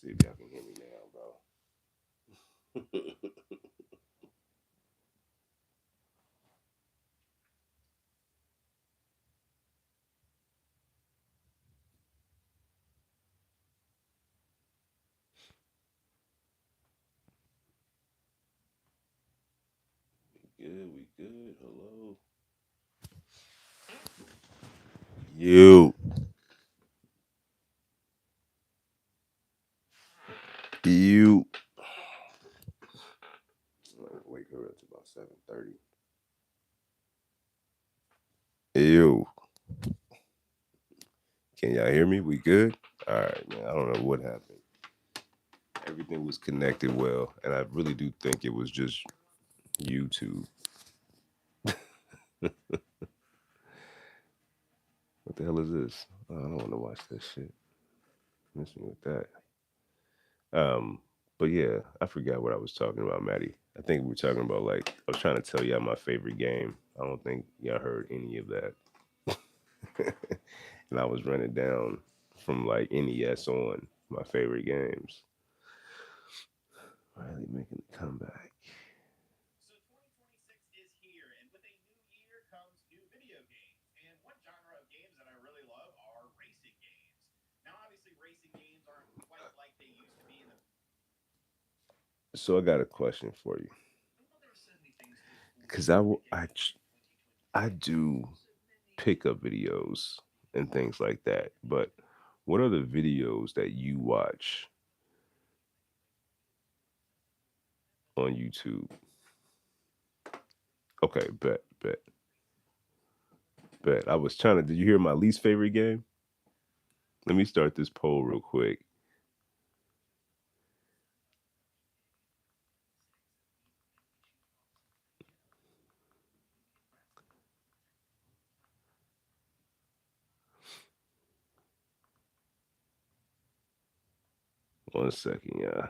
See if y'all can hear me now, bro. Good, we good. Hello. You. You. Wake her up to about 7:30. Ew. Can y'all hear me? We good? All right, man. I don't know what happened. Everything was connected well, and I really do think it was just YouTube. What the hell is this? Oh, I don't want to watch this shit. Missing with that. Um, but yeah, I forgot what I was talking about, Maddie. I think we were talking about like I was trying to tell y'all my favorite game. I don't think y'all heard any of that. And I was running down from like NES on my favorite games. Riley making a comeback. So I got a question for you, because I do pick up videos and things like that. But what are the videos that you watch on YouTube? Okay, bet. I was trying to. Did you hear my least favorite game? Let me start this poll real quick. One second, yeah.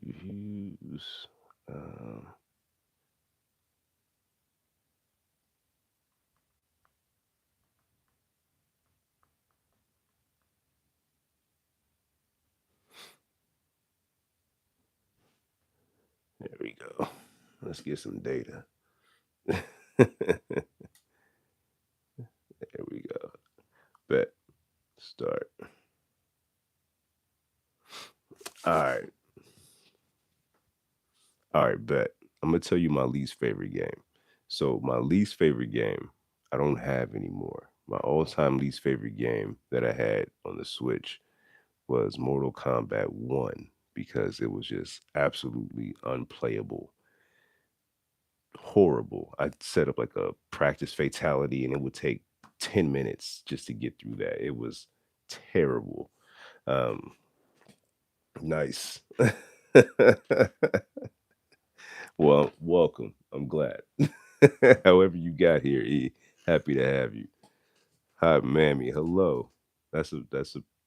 Reviews. There we go. Let's get some data. There we go. Bet. Start. All right. All right, bet. I'm gonna tell you my least favorite game. So my least favorite game, I don't have anymore. My all-time least favorite game that I had on the Switch was Mortal Kombat 1 because it was just absolutely unplayable. Horrible. I set up like a practice fatality and it would take 10 minutes just to get through that. It was terrible. Um nice. Well, welcome. I'm glad. However you got here, E, happy to have you. Hi, Mammy. Hello. That's a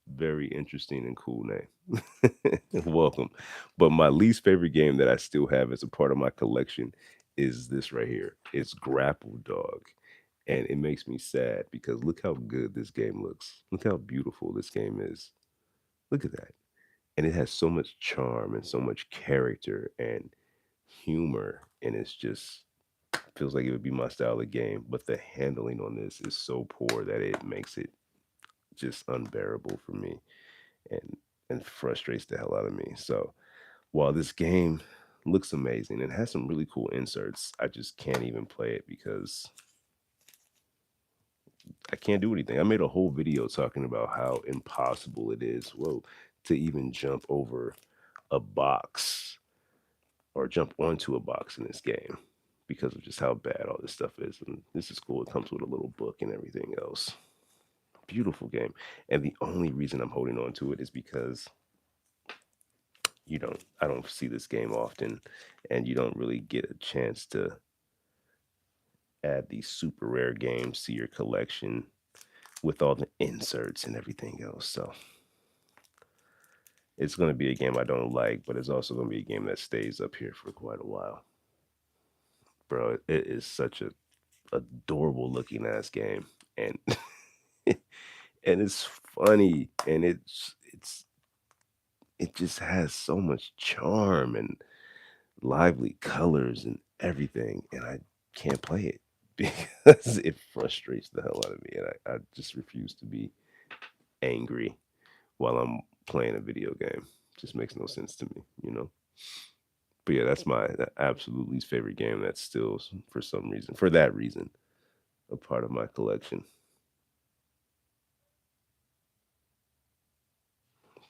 very interesting and cool name. Welcome. But my least favorite game that I still have as a part of my collection is this right here. It's Grapple Dog. And it makes me sad because look how good this game looks. Look how beautiful this game is. Look at that. And it has so much charm and so much character and humor. And it's just feels like it would be my style of game. But the handling on this is so poor that it makes it just unbearable for me and frustrates the hell out of me. So while this game looks amazing and has some really cool inserts, I just can't even play it because I can't do anything. I made a whole video talking about how impossible it is, well, to even jump over a box or jump onto a box in this game because of just how bad all this stuff is. And this is cool. It comes with a little book and everything else. Beautiful game. And the only reason I'm holding on to it is because I don't see this game often and you don't really get a chance to add these super rare games to your collection with all the inserts and everything else. So It's going to be a game I don't like, but it's also going to be a game that stays up here for quite a while. Bro, it is such a adorable looking ass game, and and it's funny, and it just has so much charm and lively colors and everything, and I can't play it because it frustrates the hell out of me, and I just refuse to be angry while I'm playing a video game. Just makes no sense to me, you know. But yeah, that's my absolute least favorite game. That's still, for some reason, for that reason, a part of my collection.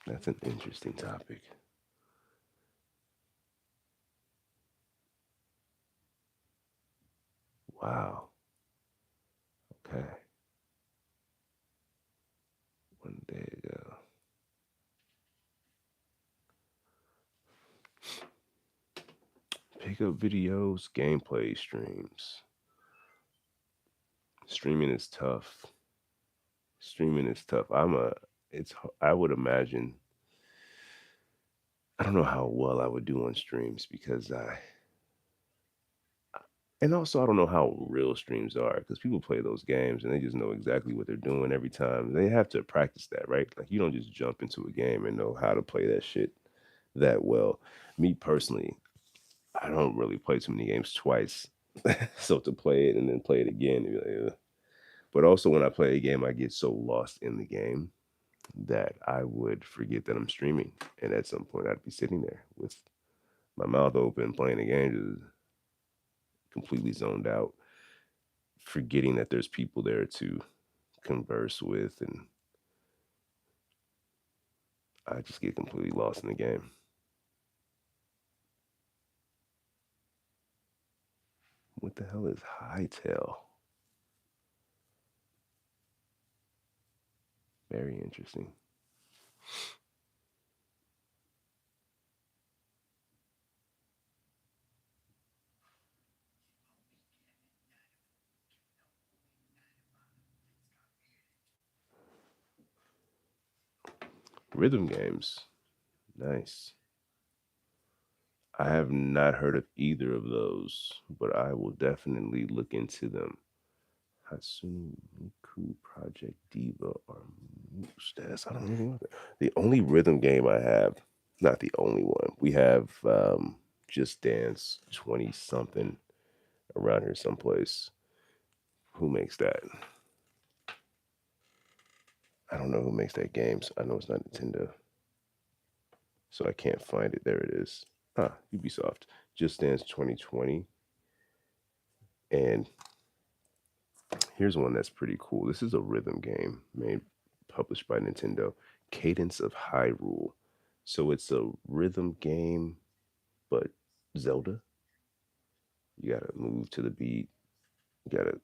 That's an interesting topic. Wow. Okay. One day ago. Pick up videos, gameplay streams. Streaming is tough. Streaming is tough. I would imagine, I don't know how well I would do on streams because and also I don't know how real streams are because people play those games and they just know exactly what they're doing every time. They have to practice that, right? Like you don't just jump into a game and know how to play that shit that well. Me personally, I don't really play too many games twice. So to play it and then play it again, you're like, ugh. But also when I play a game, I get so lost in the game that I would forget that I'm streaming. And at some point, I'd be sitting there with my mouth open, playing the game, just completely zoned out, forgetting that there's people there to converse with. And I just get completely lost in the game. What the hell is Hightail? Very interesting. Rhythm games. Nice. I have not heard of either of those, but I will definitely look into them. Hatsune Miku Project Diva or Moose Dance. I don't know what the only rhythm game I have, not the only one. We have Just Dance 20 something around here someplace. Who makes that? I don't know who makes that game. So I know it's not Nintendo. So I can't find it. There it is. Ubisoft. Just Dance 2020. And here's one that's pretty cool. This is a rhythm game made published by Nintendo. Cadence of Hyrule. So it's a rhythm game, but Zelda. You gotta move to the beat. You gotta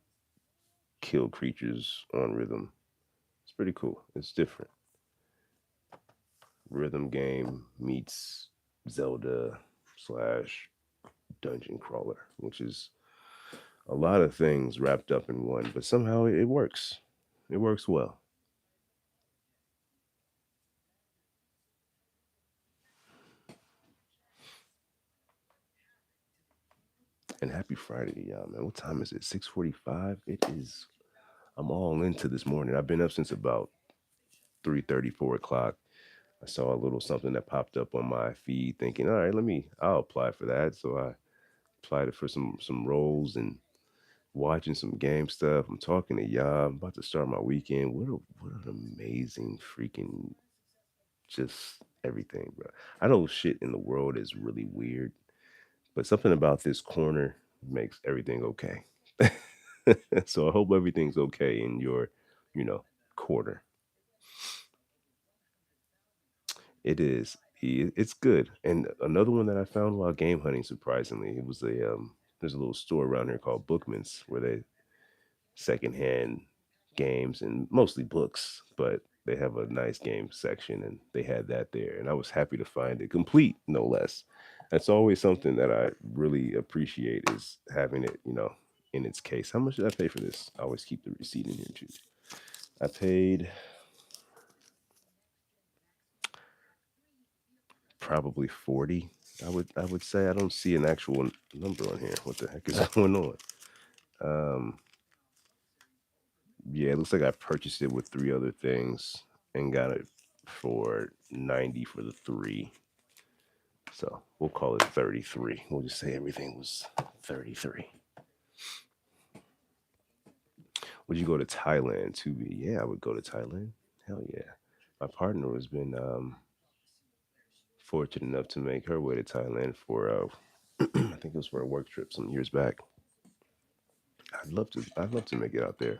kill creatures on rhythm. It's pretty cool. It's different. Rhythm game meets Zelda slash dungeon crawler, which is a lot of things wrapped up in one, but somehow it works. It works well. And happy Friday to y'all, man. What time is it? 6:45. It is. I'm all into this morning. I've been up since about 3:30, 4 o'clock. I saw a little something that popped up on my feed, thinking, all right, I'll apply for that. So I applied it for some roles and watching some game stuff. I'm talking to y'all. I'm about to start my weekend. What an amazing freaking just everything, bro. I know shit in the world is really weird, but something about this corner makes everything okay. So I hope everything's okay in your, you know, corner. It is. It's good. And another one that I found while game hunting, surprisingly, it was a there's a little store around here called Bookman's where they secondhand games and mostly books, but they have a nice game section and they had that there. And I was happy to find it complete, no less. That's always something that I really appreciate is having it, in its case. How much did I pay for this? I always keep the receipt in here too. I paid probably 40. I would say I don't see an actual number on here. What the heck is going on? Um, yeah, it looks like I purchased it with three other things and got it for 90 for the three. So we'll call it 33. We'll just say everything was 33. Would you go to Thailand to be? Yeah, I would go to Thailand. Hell yeah. My partner has been fortunate enough to make her way to Thailand for I think it was for a work trip some years back. I'd love to make it out there.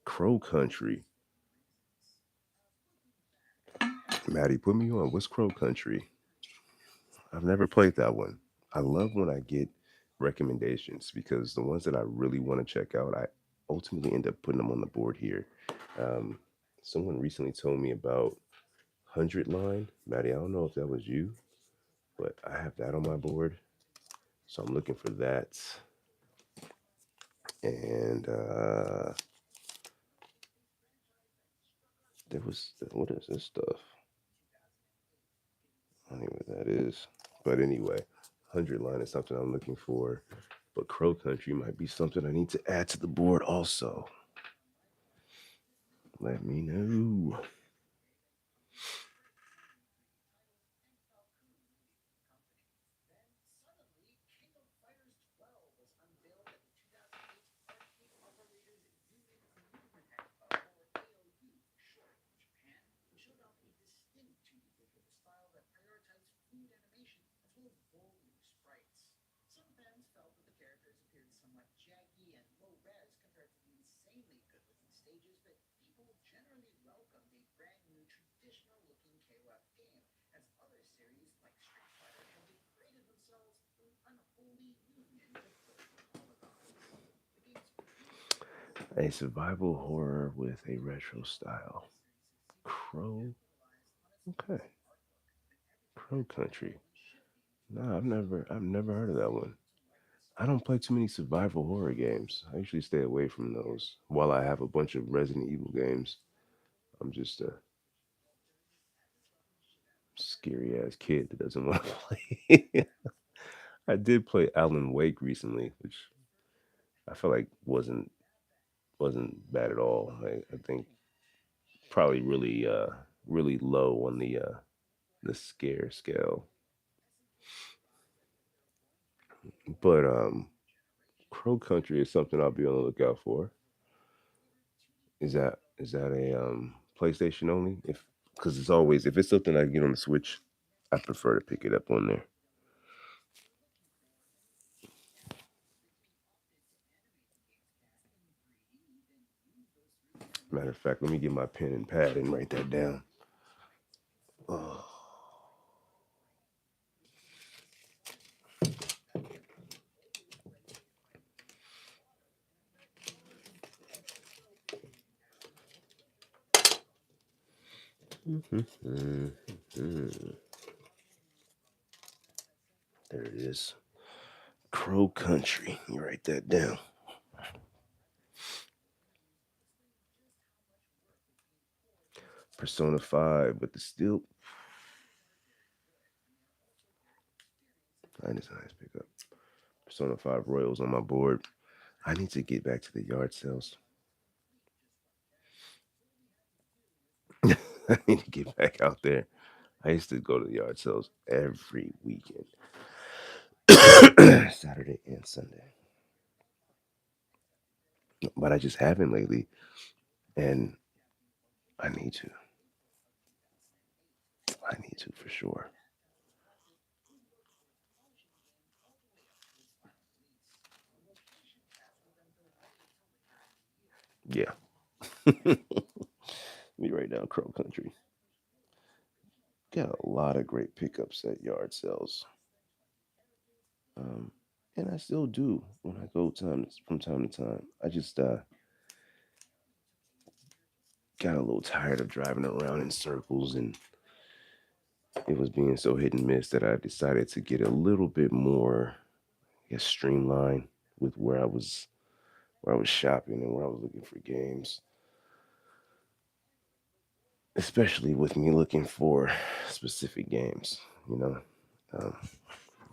Crow Country. Maddie, put me on. What's Crow Country? I've never played that one. I love when I get recommendations because the ones that I really want to check out, I ultimately end up putting them on the board here. Um, Someone recently told me about 100 Line. Maddie, I don't know if that was you, but I have that on my board. So I'm looking for that. And what is this stuff? I don't know what that is. But anyway, 100 Line is something I'm looking for. But Crow Country might be something I need to add to the board also. Let me know. A survival horror with a retro style. Crow. Okay. Crow Country. No, I've never heard of that one. I don't play too many survival horror games. I usually stay away from those. While I have a bunch of Resident Evil games, I'm just a scary ass kid that doesn't want to play. I did play Alan Wake recently, which I feel like wasn't bad at all. I think probably really low on the scare scale. But Crow Country is something I'll be on the lookout for. Is that a PlayStation only? If Because it's always, if it's something I get on the Switch, I prefer to pick it up on there. Matter of fact, let me get my pen and pad and write that down. Oh. Mhm. There it is. Crow Country. You write that down. Persona 5, but the still. Nice pickup. Persona 5 Royals on my board. I need to get back to the yard sales. I need to get back out there. I used to go to the yard sales every weekend, Saturday and Sunday. But I just haven't lately, and I need to. I need to for sure. Yeah. Me right now, Crow Country. Got a lot of great pickups at yard sales. Um, and I still do when I go from time to time. I just got a little tired of driving around in circles, and it was being so hit and miss that I decided to get a little bit more, I guess, streamlined with where I was shopping and where I was looking for games. Especially with me looking for specific games. You know, um,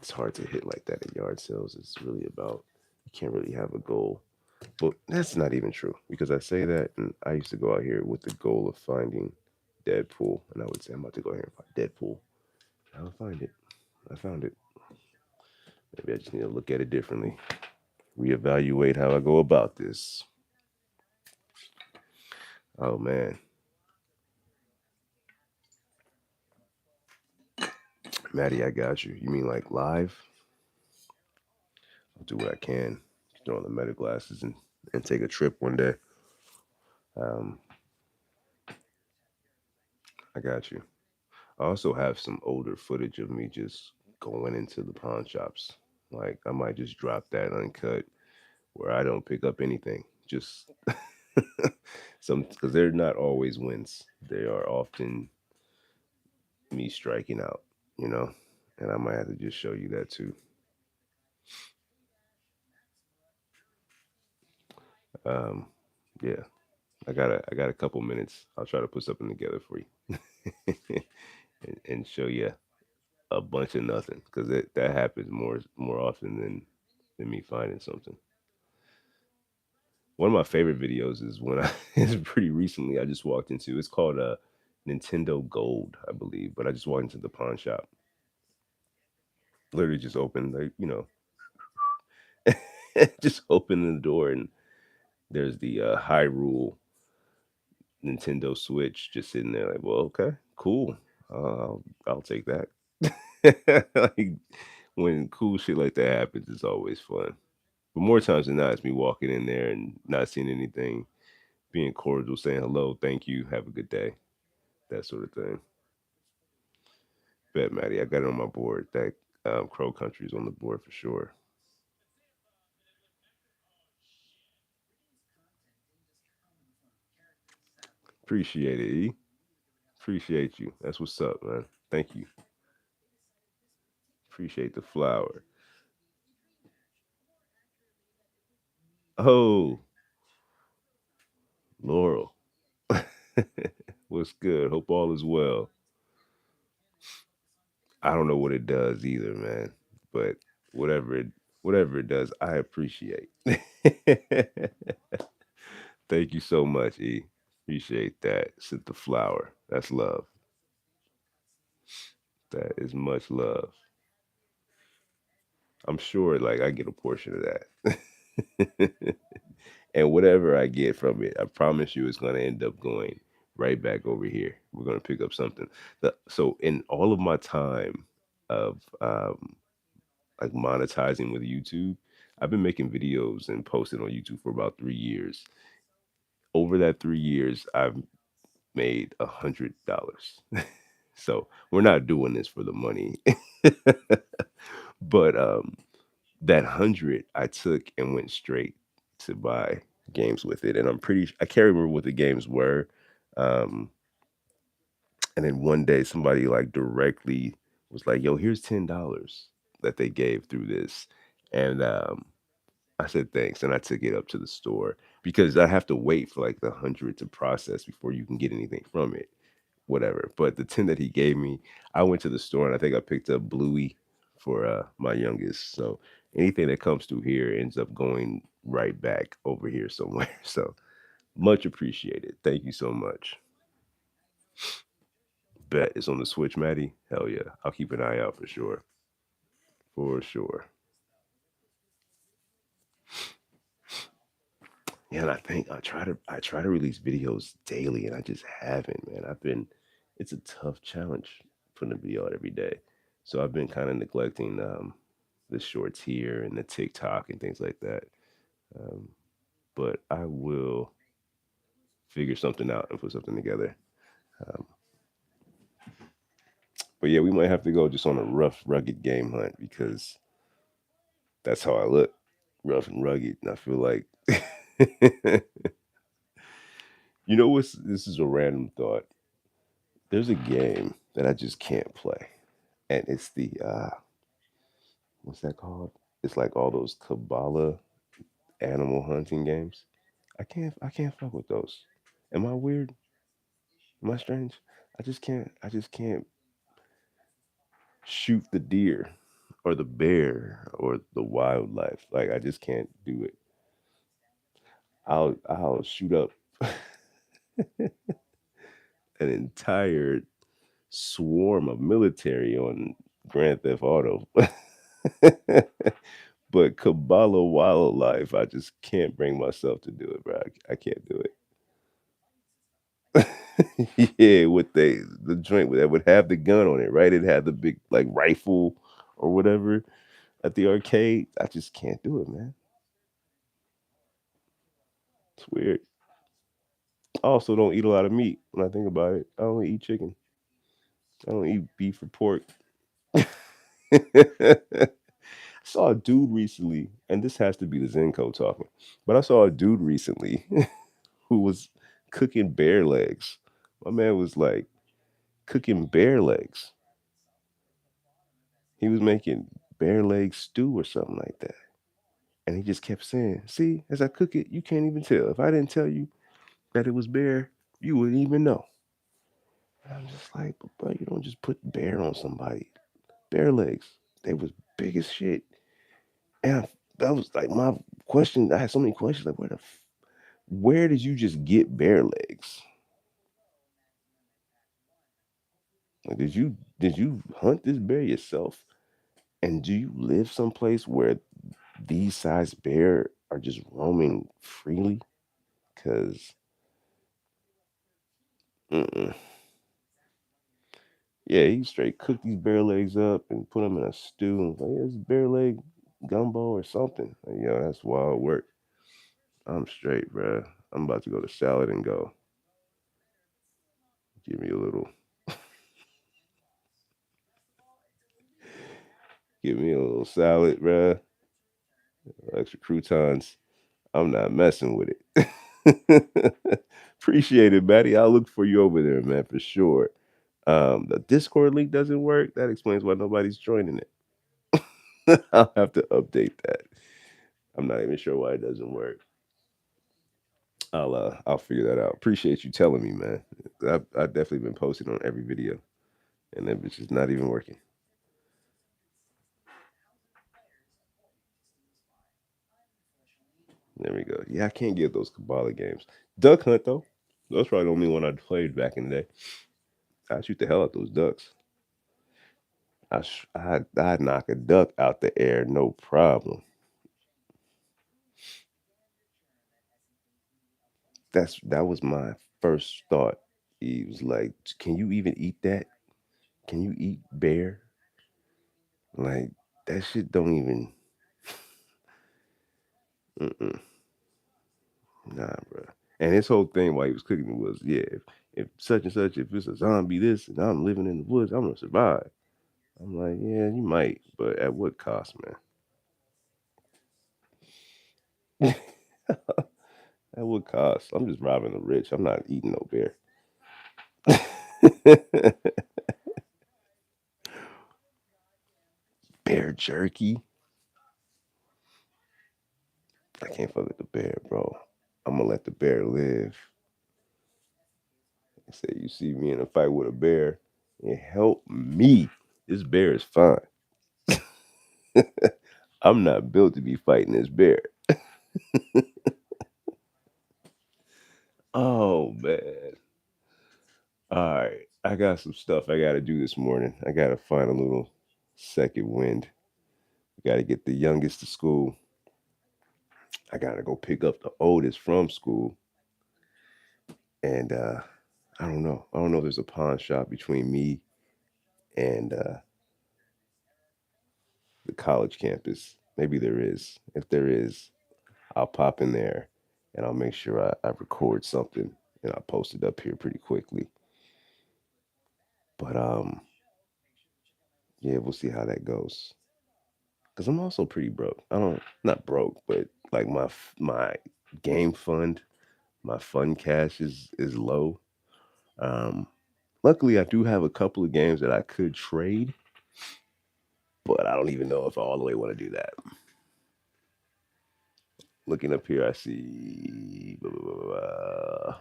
it's hard to hit like that at yard sales. It's really about you can't really have a goal. But that's not even true because I say that, and I used to go out here with the goal of finding Deadpool, and I would say I'm about to go here and find Deadpool. I'll find it. I found it. Maybe I just need to look at it differently, reevaluate how I go about this. Oh man, Maddie, I got you. You mean like live? I'll do what I can. Throw on the meta glasses and take a trip one day. Um, I got you. I also have some older footage of me just going into the pawn shops. Like I might just drop that uncut where I don't pick up anything. Just some because they're not always wins. They are often me striking out, you know. And I might have to just show you that too. Um, yeah, I got a couple minutes. I'll try to put something together for you and show you a bunch of nothing because that happens more often than me finding something. One of my favorite videos is when I it's pretty recently I just walked into it's called Nintendo Gold, I believe, but I just walked into the pawn shop. Literally just opened like, just opened the door and there's the Hyrule Nintendo Switch just sitting there like, well, okay, cool. I'll take that. Like when cool shit like that happens, it's always fun. But more times than not, it's me walking in there and not seeing anything, being cordial, saying hello, thank you, have a good day, that sort of thing. Bet, Maddie, I got it on my board. That Crow Country is on the board for sure. Appreciate it, E. Appreciate you. That's what's up, man. Thank you. Appreciate the flower. Oh, Laurel. What's good? Hope all is well. I don't know what it does either, man. But whatever it whatever it does, I appreciate. Thank you so much, E. Appreciate that. Sent the flower. That's love. That is much love. I'm sure like I get a portion of that. And whatever I get from it, I promise you it's gonna end up going right back over here. We're gonna pick up something. So in all of my time of like monetizing with YouTube, I've been making videos and posting on YouTube for about 3 years. Over that 3 years, I've made $100. So we're not doing this for the money. But that 100 I took and went straight to buy games with it, and I can't remember what the games were. Um, and then one day somebody like directly was like, "Yo, here's $10 that they gave through this," and I said thanks, and I took it up to the store because I have to wait for like the 100 to process before you can get anything from it, whatever. But the 10 that he gave me, I went to the store and I think I picked up Bluey for my youngest. So anything that comes through here ends up going right back over here somewhere. So much appreciated. Thank you so much. Bet it's on the Switch, Maddie. Hell yeah. I'll keep an eye out for sure. For sure. Yeah, and I think I try to release videos daily and I just haven't, man. It's a tough challenge putting a video out every day. So I've been kind of neglecting the shorts here and the TikTok and things like that. Um, but I will figure something out and put something together. Um, but yeah, we might have to go just on a rough, rugged game hunt because that's how I look, rough and rugged. And I feel like, you know, what's this is a random thought. There's a game that I just can't play, and it's the what's that called? It's like all those Kabbalah animal hunting games. I can't fuck with those. Am I weird? Am I strange? I just can't shoot the deer or the bear or the wildlife. Like I just can't do it. I'll shoot up an entire swarm of military on Grand Theft Auto. But Kabbalah Wildlife, I just can't bring myself to do it, bro. I can't do it. Yeah, with the joint that would have the gun on it, right? It had the big like rifle or whatever at the arcade. I just can't do it, man. It's weird. I also don't eat a lot of meat when I think about it. I don't eat chicken. I don't eat beef or pork. I saw a dude recently, and this has to be the Zenko talking, but I saw a dude recently who was cooking bear legs. My man was like cooking bear legs. He was making bear leg stew or something like that. And he just kept saying, see, as I cook it, you can't even tell. If I didn't tell you that it was bear, you wouldn't even know. And I'm just like, but bro, you don't just put bear on somebody. Bear legs. They was big as shit. And that was like my question. I had so many questions. Like, where did you just get bear legs? Like, did you hunt this bear yourself? And do you live someplace where these size bear are just roaming freely? Cause mm-mm. Yeah, he straight cooked these bear legs up and put them in a stew and was like, yeah, it's bear leg gumbo or something. Like, yo, that's wild work. I'm straight, bruh. I'm about to go to salad and go. Give me a little, give me a little salad, bruh. Extra croutons. I'm not messing with it. Appreciate it, Matty. I'll look for you over there, man, for sure. The Discord link doesn't work. That explains why nobody's joining it. I'll have to update that. I'm not even sure why it doesn't work. I'll figure that out. Appreciate you telling me, man. I definitely been posting on every video, and that bitch is not even working. There we go. Yeah, I can't get those Kabbalah games. Duck Hunt though. That's probably the only one I played back in the day. I shoot the hell out those ducks. I'd knock a duck out the air, no problem. That was my first thought. He was like, "Can you even eat that? Can you eat bear? Like that shit don't even." Mm-mm. Nah, bro. And his whole thing while he was cooking it was, yeah, if such and such, if it's a zombie this and I'm living in the woods, I'm gonna survive. I'm like, yeah, you might, but at what cost, man? At what cost? I'm just robbing the rich. I'm not eating no bear. Bear jerky? I can't fuck with the bear, bro. I'm gonna let the bear live. I say you see me in a fight with a bear, and help me. This bear is fine. I'm not built to be fighting this bear. Oh man. All right. I got some stuff I gotta do this morning. I gotta find a little second wind. Gotta get the youngest to school. I gotta go pick up the oldest from school. And I don't know. I don't know if there's a pawn shop between me and the college campus. Maybe there is. If there is, I'll pop in there and I'll make sure I record something and I'll post it up here pretty quickly. But yeah, we'll see how that goes. Cause I'm also pretty broke. I don't not broke, but like my game fund, my fund cash is low. Um, luckily I do have a couple of games that I could trade, but I don't even know if I all the way want to do that. Looking up here, I see. Blah, blah, blah, blah.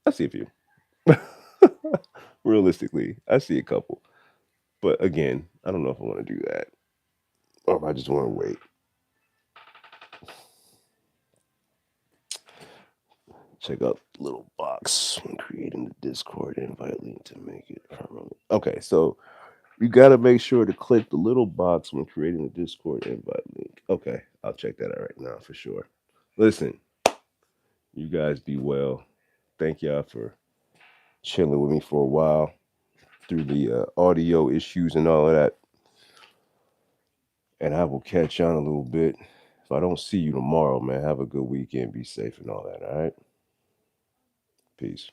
I see a few. Realistically, I see a couple. But again, I don't know if I want to do that or if I just want to wait. Check out the little box when creating the Discord invite link to make it permanent. Okay, so you got to make sure to click the little box when creating the Discord invite link. Okay, I'll check that out right now for sure. Listen, you guys be well. Thank y'all for chilling with me for a while through the audio issues and all of that. And I will catch you on a little bit. If I don't see you tomorrow, man, have a good weekend. Be safe and all that. All right. Peace.